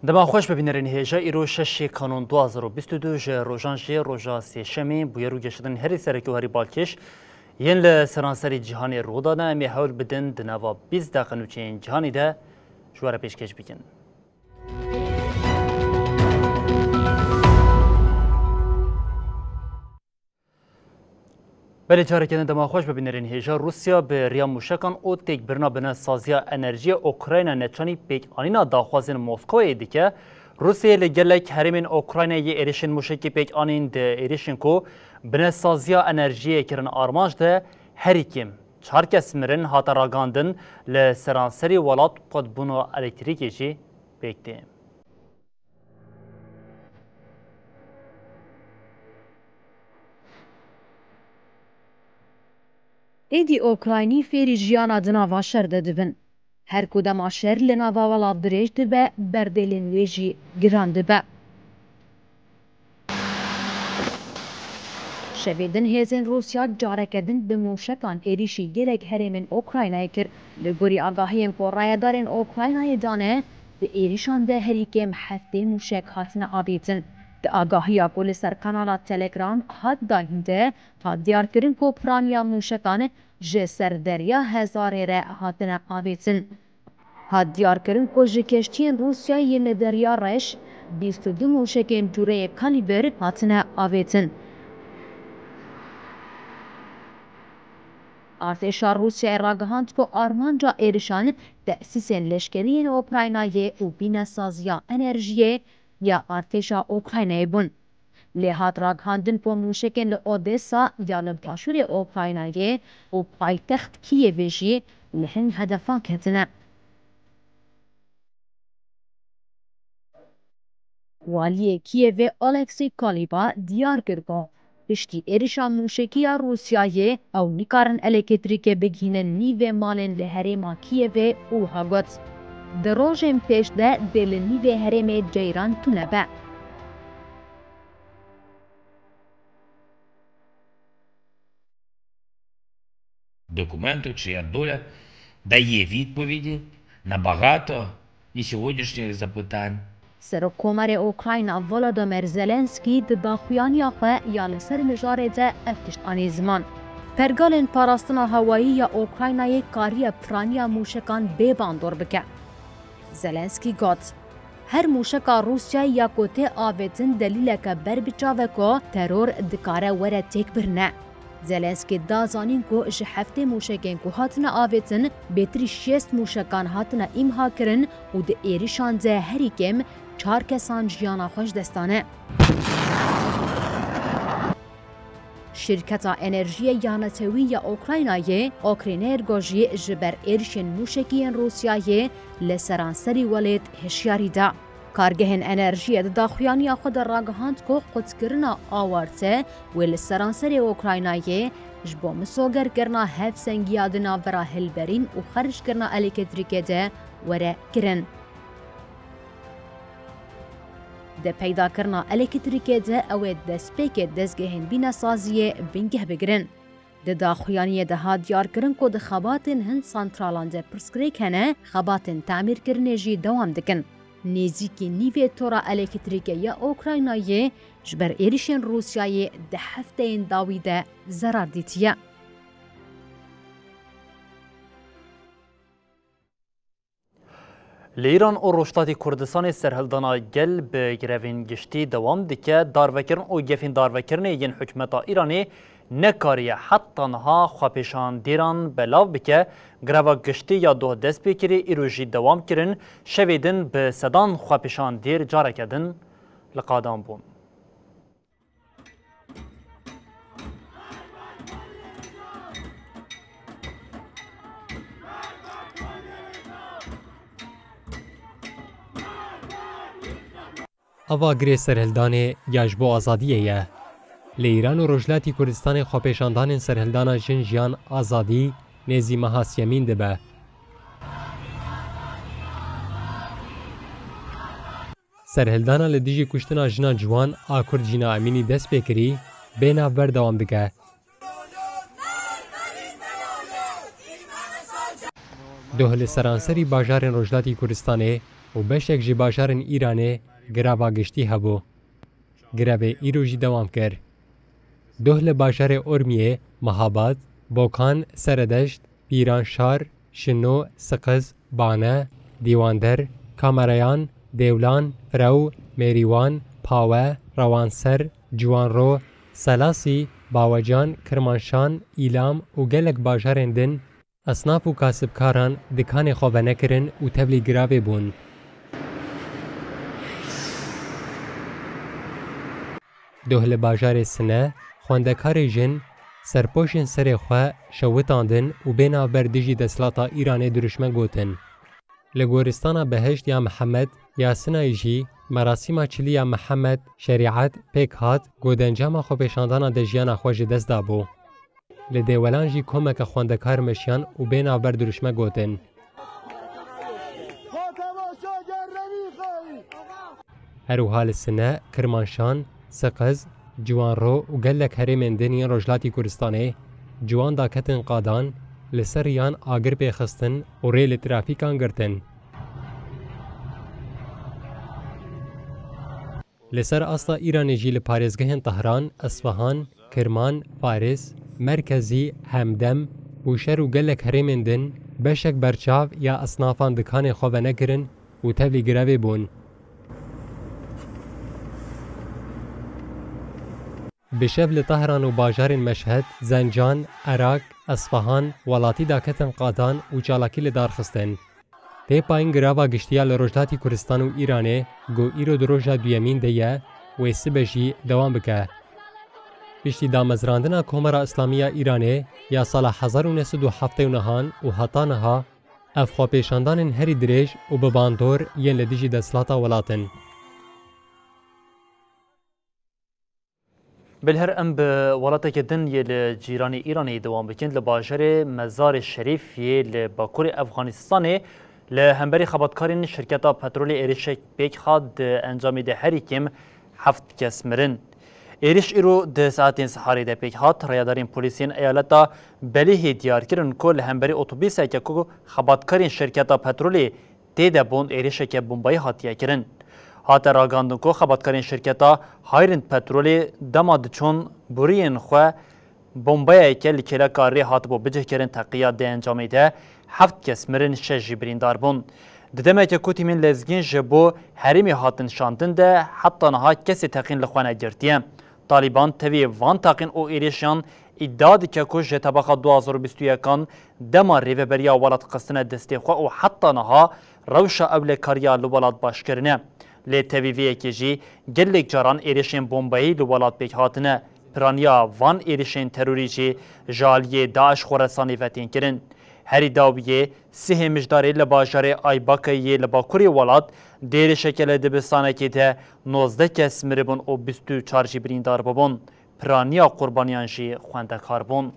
دما خوش ببینرین هیجا ایرو شش کانون 2022 جه روژان جه روژا سیشمی بوی رو گشتن هری سرکی و هری بالکش ین لسرانسری جهانی رو داده امی حول بدن دنوا 20 دقیقه نوچین جهانی ده جوار پیشکش بکن. ولی چارکنه دما خوش ببینرین هیجا روسیا به ریا موشکان او تک برنا بنا سازیا انرژی اوکراین نچانی پیک آنینا داخوازین مسکو ایدی که روسیه لگلک هرمین اوکراین یه ایریشن موشکی پیک آنین ده ایریشن کو بنا سازیا انرژی کرن آرمانج ده هری کم چهار کس مرن هاتا راگاندن لسرانسری ولات قد بونو الکتریکی جی پیک دیم. ایدی اوکراینی فێری ژیانە دناوا شەر دەدبن. هەر کودەما شەر لە ناوا وڵات درێژ دبە بەردێلێن نوێژی گران دبە. شەوێدن هێزن رووسیا جارەکەدن بە موشەکان ێریشی گەلێک هەرێمن ئۆکراینای کرد لە گۆری ئاگاهیên کو ڕایەدارên ئۆکراینایê dane di êrişan de herîkêm heftê mûşek hatine avêtin. Di agahiya ku li ser kanala Telegram hat dayîn de hat diyarkirin ku piraniya mûşekan ji ser derya Hezarê re hatine avêtin. Hat diyarkirin ku ji keştiyên Rûsyayê li derya reş 22 mûşekên cûreyê kalîber hatine avêtin. Artêşa Rûsyayê ragihand ku armanca êrişan tesîsên leşkeriyên Ukraynayê û bînesaziya enerjiyê ya artêşa Ukraynayê bûn. Lê hat ragihandin ku mûşekên li Odessa ya li başûrê Ukraynayê û paytext Kiyevê jî li hin hedefan ketine. Waliyê Kiyevê Oleksî Kulêba diyar kir ku piştî êrişa mûşekiya Rûsyayê ew nikarin elektrîkê bigihînin nîvê malên li herêma Kiyevê û hagot. Di rojên pêş de dê li nîvê herêmê ceyran tune be. Документу, чия доля дає відповіді на багато і сьогоднішніх запитань. Serokkomarê Ukrayna Volodymyr Zelenskî di daxuyaniya xwe ya li ser mijarê de ev tiştanî ziman. Pergalên parastina hewayî ya Ukraynayê kariye piraniya mûşekan bê bandor bike. Zelenskî got, her mûşeka Rûsyayê ya ku tê avêtin delîleke ber biçave ku teror dikare were têkbirine. Zelenskî da zanîn ku ji heftê mûşekên ku hatine avêtin bêtirî 6 mûşekan hatine îmha kirin û di êrişan de herîkêm 4 kesan jiyana xwe ji destane. Şirketa Enerjiya Yanetewî ya Ukraynayê Okrênergo jî ji ber êrişên mûşekiyên Rûsyayê li seranserî welêt hişyarî da. Kargehên enerjiyê di daxuyaniya xwe de ragihand ku qutkirina awarte wê li seranserê Ukraynayê ji bo misogerkirina hevsengiya di navbera hilberîn û xerckirina elektrîkê de were kirin. De peydakirina elektrîkê de ew ê destpêkê dezgehên bînesaziyê bingeh bigirin. Di daxuyaniyê de hat diyarkirin ku di xebatên hin santralan de pirsgirêk hene, xebatên temîrkirinê jî dewam dikin. Nêzîkî nîvê tora elektrîkê ya Ukraynayê ji ber êrişên Rûsyayê di hefteyên dawî de zerar dîtiye. Li Îran û Rojhilatê Kurdistanê serhildana gel bi grevên giştî dewam dike, darvekirin û gefên darvekirinê yên hikûmeta Îranê nekariye heta niha xwepêşandêran belav bike, greva giştî ya doh dest pê kirî îro jî dewam kirin, şevê din bi sedan xwepêşandêr careke din li qadan bûn. اوا گری سرهلدان یاجبو آزادیه یه. لی ایران و روجلاتی کردستان خواپیشاندان سرهلدان جن جیان آزادی نزی مهاسیمین دبه. سرهلدانا لدیجی کشتنا جنا جوان آکرد جنا امینی دست بکری بینا بر دوام دکه. دوهل سرانسری باجارن روجلاتی کردستانه و بشک جی باجارن ایرانه گرابا گشتی هبو. گرابه ایرو جی دوام کر. دوهل باجار ارمیه، مهاباد، بوکان، سردشت، پیرانشار، شنو، سقز، بانه، دیواندر، کامرایان، دیولان، فرو، میریوان، پاوه، روانسر، جوانرو، سلاسی، باوجان، کرمانشان، ایلام و گلک باجارن دن اصناف و کاسبکاران دکان خواه نکرن و تبلی گرابه بون. دوهل باجار سنه، خواندکار جن، سرپوشن سر خواه شوتاندن و بینا بردجی دسلاتا ایران درشمن گوتن. لگورستان بهشت یا محمد یا سنایجی مراسم چلی یا محمد شریعت پیک هات گودنجام خوبشاندان دجیان خوش دست دابو. لدیولان جی کمک خواندکار مشیان و بینا بردرشمن گوتن. هر حال سنه کرمانشان سقز جوانرو و گلک هرمین دنی روجلاتی کردستانه جوان دا کتن قادان لسر یان آگر پیخستن و ریل ترافیکان گرتن. لسر اصلا ایران جیل پارزگهن طهران، اصفهان، کرمان، فارس، مرکزی، همدم و شر و گلک هرمین دن بشک برچاو یا اصنافان دکان خواه نکرن و تاوی گراوی بون. بشبل طهران و باجار مشهد، زنجان، عراق، اصفهان، ولاتی دا کتن قادان و چالاکی لدار خستن. تی پایین گراوا گشتیا لروجلاتی کردستان و ایرانه گو ایرو دروجا دویمین دیه و ایسی بجی دوام بکه. پشتی دامزراندنا کومرا اسلامیه ایرانه یا سال 1979 و حتانها افخوا پیشاندان هری دریج و بباندور ین لدیجی دسلاتا ولاتن. بالهر ام به ولاتك دن يل جيراني ايراني دوام بكن لباجر مزار الشريف يل باكور افغانستان لهمبري خبطكارين شركتا بترول ايريشك بيك خاد انجام ده هريكم 7 کس مرن. ایریش ایرو ده ساعتین سحاری ده پیک هات رایدارین پولیسین ایالتا بلیه دیار کرن کل همبری اتوبیس که کو خبطکارین شرکتا پترولی تیده بوند ایریش که بمبایی هاتیه کرن. هات راگاندن کو خبطکارین شرکتا هایرند پترولی دماد چون برین خو بمبایی که لکیلا کاری هات بو بجه کرن تقیات ده انجامی ده 7 کس مرن 6 بریندار بوند. ددمه که کوتی من لزگین جبو حریمی هاتن شاندن ده حتی نها کسی تقین لخوانه گرتیه. طالبان توی وان تاقین او ایریشان ادعا که کش طبقه 2021 دما ریوه بریا ولات قصنه دسته خو و حتی نها روش اول کاریا لولات باش کرنه. لی تویویه که جی گلک جاران ایریشین بومبایی لولات بیک هاتنه. پرانیا وان ایریشین تروری جی جالیه داعش خورسانی فتین کرن. هری داویه سه مجداری لباجار آیباکیه لباکوری ولاد دیر شکل دبستانه که ده 19 کس مربون و 24 بریندار ببون. پرانیا قربانیان جی خوانده کار بون.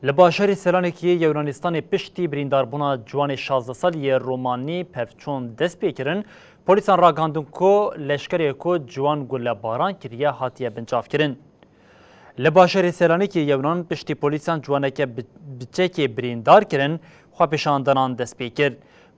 لباجار سلانکی یونانستان پشتی بریندار بونا جوان 16 سالی رومانی پفچون دست پیکرن پولیسان راگاندن کو لشکری کو جوان گل باران کریه هاتیه بنجاف کرن. لباجار سلانکی یونان پشتی پولیسان جوانک بچه بریندار کرن خواه پیشاندنان دست پیکر.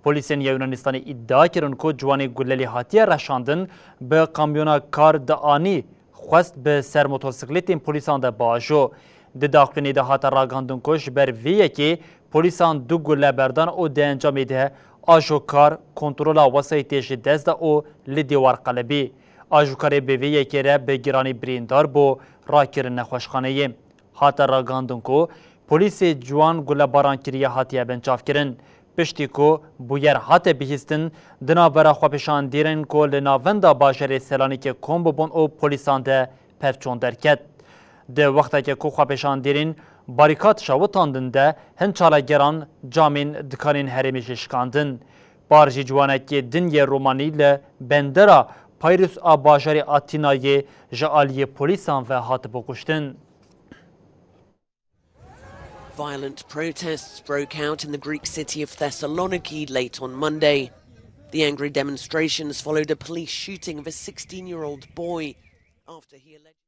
پولیسین یونانستان ادعا کرن کو جوان گللی هاتیه رشاندن به کامیونا کار دانی خواست به سر موتورسیکلتین پولیسان ده باجو. ده داخلی ده هات راگاندن کوش بر ویه که پولیسان دو گله بردان او ده انجام ده آجو کار کنترولا وسایتش دست او لدیوار قلبی. آجو کار به ویه که ره به گرانی بریندار بو را کرن نخوشخانه هات راگاندن کو پولیس جوان گله باران کریه هاتیه بنچاف کرن. پشتی کو بویر هات بهستن دنا برا خوابشان دیرن کو لناوندا باجر سلانی که کم ببون او پولیسان ده پفچون درکت. ده وقتا که کو خوابشان دیرین باریکات شاوتاندن ده هن چالگران جامین دکانین هرمیش شکاندن. بارجی جوانکی دنیه رومانی لبندرا پایروس آباجاری آتینای جالی پولیسان و هات بکشتن. Violent protests broke out in the Greek city of Thessaloniki late on Monday. The angry demonstrations followed a police shooting of a 16-year-old boy after he alleged.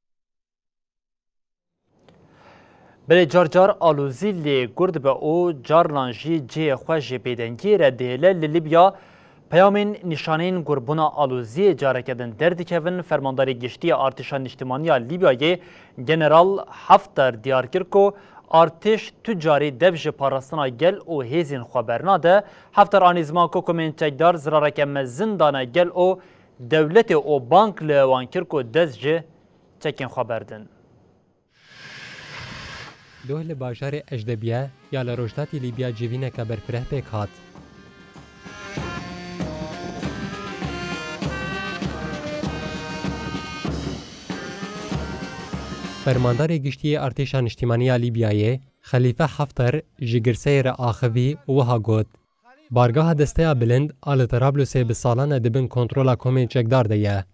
بله جار آلوزی لی گرد به او جارلانجی جه خوش بیدنگی را دیله لیبیا پیامین نشانین گربونا آلوزی جاره کدن درد کهون فرمانداری گشتی ارتشان اجتماعی لیبیای جنرال حفتر دیار کرد که ارتش تجاری دبج پاراستنا گل او هیزین خبرنا ده حفتر آنیزمان که کمینچکدار زرارکم زندانه گل او دولت او بانک لوان کرد که دزج چکین خبردن. دوه لباجار اجدبیه یا لروجداتی لیبیا جیوینه که برفره پیک هات. فرماندار گشتی ارتشان اجتماعی لیبیای خلیفه حفتر جگرسه را آخوی وها گوت. بارگاه دسته بلند آل طرابلس به سالانه دبن کنترل کومین چکدار دیه.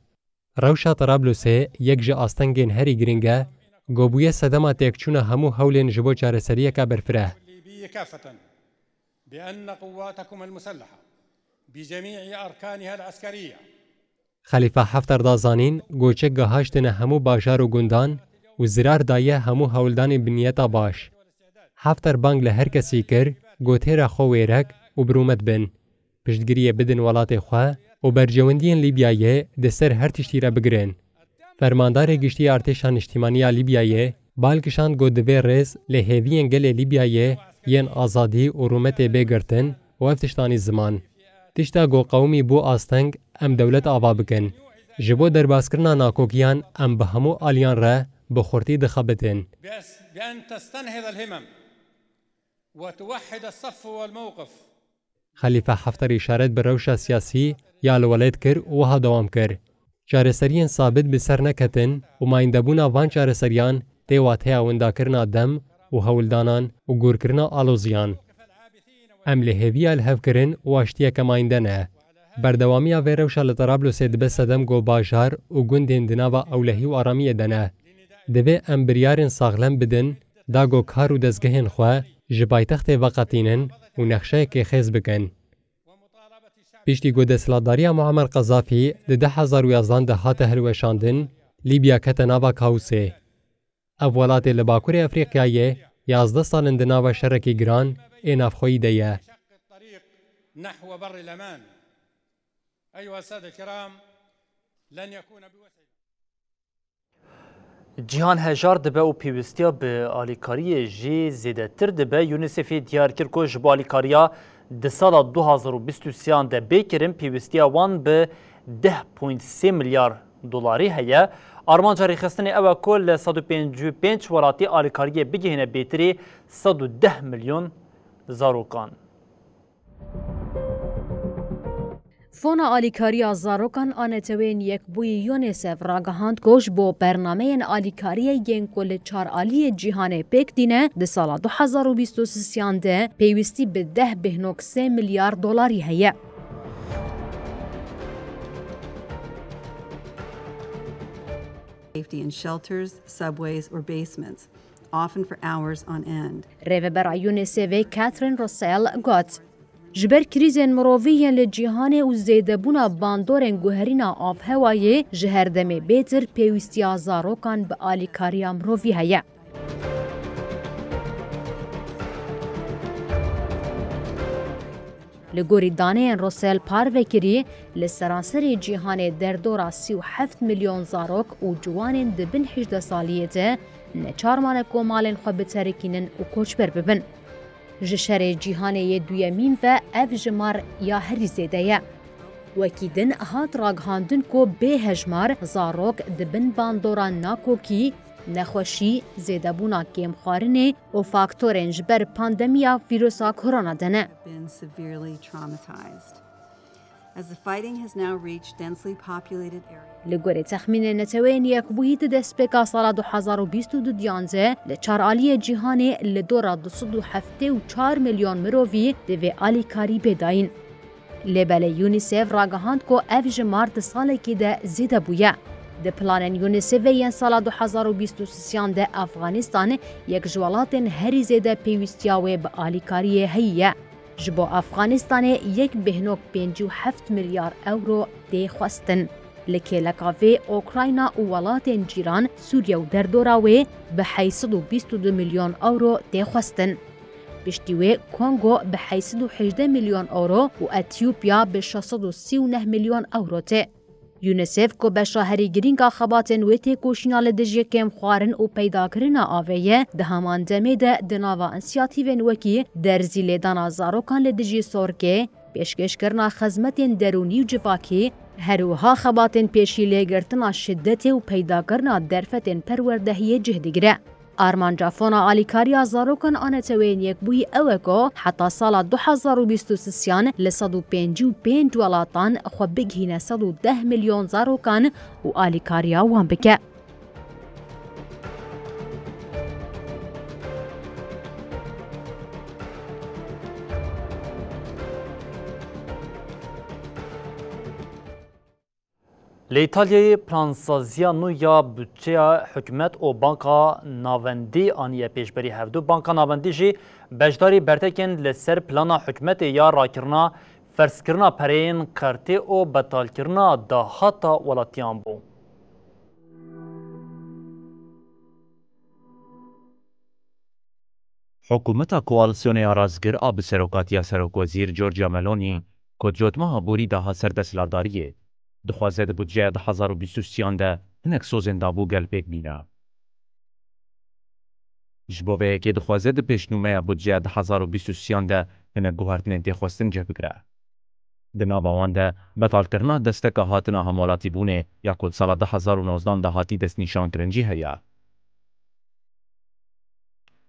روشا طرابلس یک جا آستنگین هری گرینگه گوبوی صدمه تکچون همو حولین جبو چارسریه که برفره. بأن قواتكم المسلحة بجميع أركانها العسكرية. خلیفه حفتر دازانین گوچک گهاشتن همو باجار و گندان و زرار دایه همو حولدان بنیتا باش. حفتر بانگ لهر کسی کر گوته را خو ویرک و برومت بن. پشتگیری بدن ولات خواه و برجوندین لیبیایه دستر هر تشتی را بگرن. فرماندار گشتی ارتشان اجتماعی لیبیایه بالکشان گودوه رز لهوین گل لیبیایه ین آزادی و رومت بگرتن و افتشتانی زمان. تشتا گو قومی بو آستنگ ام دولت آوا بکن. جبو درباسکرنا ناکوکیان ام به همو آلیان را بخورتی دخبتن. بأن تستنهض الهمم وتوحد الصف والموقف. خلیفه حفتر اشارت به روش سیاسی یا الولید کر و ها دوام کر. چارەسەریان ثابت بسەر نەکەتن و مایندەبوونا وان چارەسەریان تێوات هەیە وەنداکردنا دەم و هەوڵدانان و گورکردنا ئاڵۆزیان. ئەم لە هێویە هەڤکردن و ئاشتیەکە مایندەنە. بەردەوامیە vê rewşa li Trablusê dibe sedem got bajar û gundên di nava ewlehî û aramiyê de ne. Divê em biryarên saxlem bidin, da got kar û dezgehên xwe ji paytextê veqetînin û nexşeyekê xêz bikin. Piştî got desthilatdariya Muammer Qezafî di 2011 de hate hilweşandin, Libya kete nava kaosê. Ev welatê li Bakurê Efrîqyayê 11 salên di nava şerekî giran ê navxweyî de ye. Cihan hejar dibe û pîwistiya bi alîkariyê jî zêdetir dibe. UNICEFê diyar kir ku ji bo alîkariya di sala 2023 de bêkirin pîwistiya wan bi 10.3 milyar dolarî heye. Armanca rêxistinê ew e ku li 155 welatî alîkariyê bigihîne bêtirî 110 milyon zarokan. Fona alîkariya zarokan a netewên Yekbûyî UNICEF ragihand ku ji bo bernameyên alîkariyê yên ku li çaraliyê cîhanê pêk dîne di sala 2023 de pêwîstî bi 10.3 milyar dolarî heye. Safety in shelters, subways or basements, often for hours on end. Rêvebera UNICEF Catherine Russell got ji ber krîzên mirovî yên li cîhanê û zêdebûna bandorên guherîna avhewayê ji her demê bêtir pêwîstiya zarokan bi alîkariya mirovî heye. Li gorî daneyên Russell parvekirî li seranserê cîhanê derdora 37 milyon zarok û ciwanên di bin 18 saliyê de neçarmane ku malên xwe biterikînin û koçber bibin. Ji şerê cîhanê yê duyemîn ve ev ji mar ya herî zêde ye. Wekî din hat ragihandin ku bê hejmar zarok dibin bandoran nakokî, nexweşî, zêdebûna kêmxwarinê û faktorên ji ber pandemiya vîrusa korona de ne. as the fighting has now reached densely populated areas. لگوری تخمین نتوین یک بویید دست بکا سال 2022 دیانزه لچار آلی جیهانی لدورا 274 میلیون مروی دوی آلی کاری بداین. لبل یونیسف راگهاند کو اف جمارد ساله که ده زیده بویه. ده پلان یونیسف این سال 2023 ده افغانستان یک جوالات هری زیده پیوستیاوی به آلی کاری هیه. جبو افغانستان 1.57 میلیارد اورو ده خواستن. لکه لکاوی اوکراینا و ولات جیران سوریه و دردوراوی به 822 میلیون اورو ده خواستن. بشتیوی کنگو به 818 میلیون اورو و اتیوپیا به 639 میلیون اورو ته. یونیسف کو به شهری گرینگا خباتن و تی کوشنال دجی کم خوارن و پیدا کرنا آویه ده همان دمه ده دناوا انسیاتیون وکی در زیل دانا زاروکان لدجی سورکه پیشکش کرنا خدمتین درونی و جواکی هروها خباتن پیشی لگرتنا شدت و پیدا کرنا درفتن پروردهی جهدگره. آرمان جافونا آلیکاریا زاروکن آنتوین یک بوی اوکو حتی سال 2023 ل155 ولاتان خو بگهینه 110 میلیون زاروکن و آلیکاریا وان بکه. لإيطاليا پلانسازیا نویا بودجه حکومت و بانکا ناوندی آنیه پیشبری هفدو بانکا ناوندی جی بجداری برتکن لسر پلانا حکومت یا راکرنا فرسکرنا پرین کرتی و بطالکرنا داهاتا ولاتیان بو. حکومت کوالسیون رازگر آب سروکاتیا سروک وزیر جورجیا ملونی که جوتما بوری داها سردسلارداریه دخوازد بودجه 2023 ده هنک سوزن دابو گلپیک بینا. جبوه که دخوازد پیشنومه بودجه 2023 ده هنک گوهرتن انتخواستن جه بگره. دناوان ده بطال کرنا دستک هاتنا همولاتی بونه یا کل سال 2019 ده هاتی دست نشان کرنجی هیا.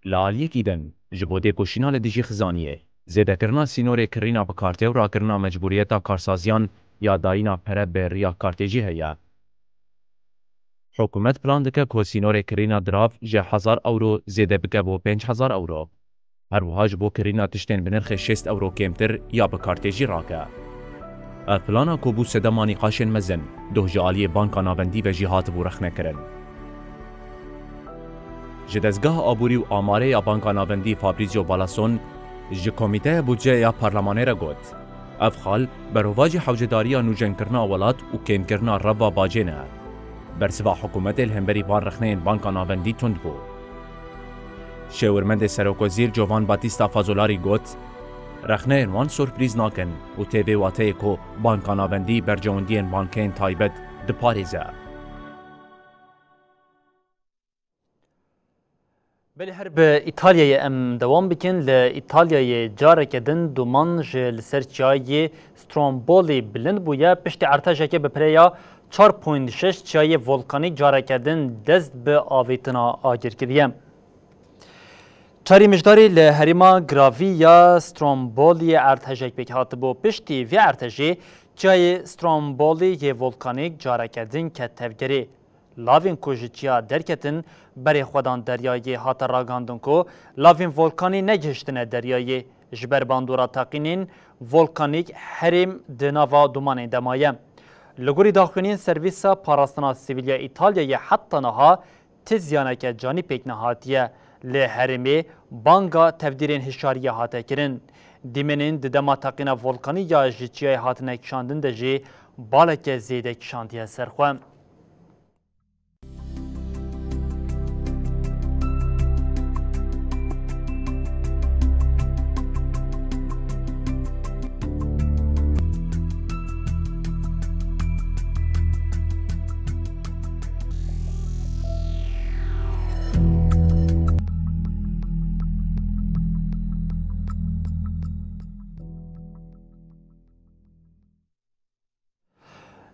لعالیه کیدن جبوده کشینال دیجی خزانیه زیده کرنا سینور کرینا بکارته و را کرنا مجبوریتا کارسازیان یا داینا پره به ریا کارتیجی هیا. حکومت پلان دکه که سینور کرینا دراف جه 1000 اورو زیده بکه بو 5000 اورو. هر وهاج بو کرینا تشتین بنرخ 6 اورو کمتر یا به کارتیجی راکه. پلانا که بو سدمانی قاشن مزن دو جالی بانکا ناوندی و جهات بو رخنه کرن. جدزگاه آبوری و آماره یا بانکا ناوندی فابریزیو بالاسون جه کمیته بودجه یا پارلمانه را گوت. افخال برواج حوجداریا نوجن کرنا ولات و کم کرنا روا باجنه. برسوا حکومت الهمبری وان رخنین بانکا ناوندی تند بو. شورمند سروک وزیر جوان باتیستا فازولاری گوت رخنین وان سورپریز ناکن و تیوی واته کو بانکا ناوندی برجوندین بانکین تایبت دپاریزه. بلی هر به ایتالیا ام دوام بکن لإیطالیا جاره کدن دومان جل سرچای سترامبولی بلند بویا پشت ارتجه که بپریا 4.6 چای ولکانیک جاره کدن دست به آویتنا آگیر کردیم. چاری مجداری لهریما گراوی یا سترامبولی ارتجه بکهات بو پشتی وی ارتجه چای سترامبولی ولکانیک جاره کدن که تفگری. لاوین کوژیچیا درکتن بری خودان دریایی هات راگاندن کو لاوین ولکانی نگهشتنه دریایی جبر باندورا تاقینین ولکانیک حریم دناوا دومان دمایه. لگوری داخلین سرویسا پاراستنا سیویلیا ایتالیا حتی نها تزیانه که جانی پیک نهاتیه لحرمی بانگا تفدیرین هشاریه هاته کرن. دیمنین ددما تاقینا ولکانی یا جیچیای هات نکشاندن دجی بالک زیده کشاندیه سرخوام.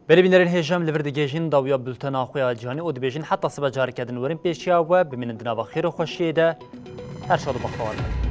بری بینرین هجام لوردگیجین داویا بلتن آخوی جانی و دبیجین حتی سبا جاری کردن ورین پیشیا و بمینندنا و خیر و خوشیده هر شاد و بخوار.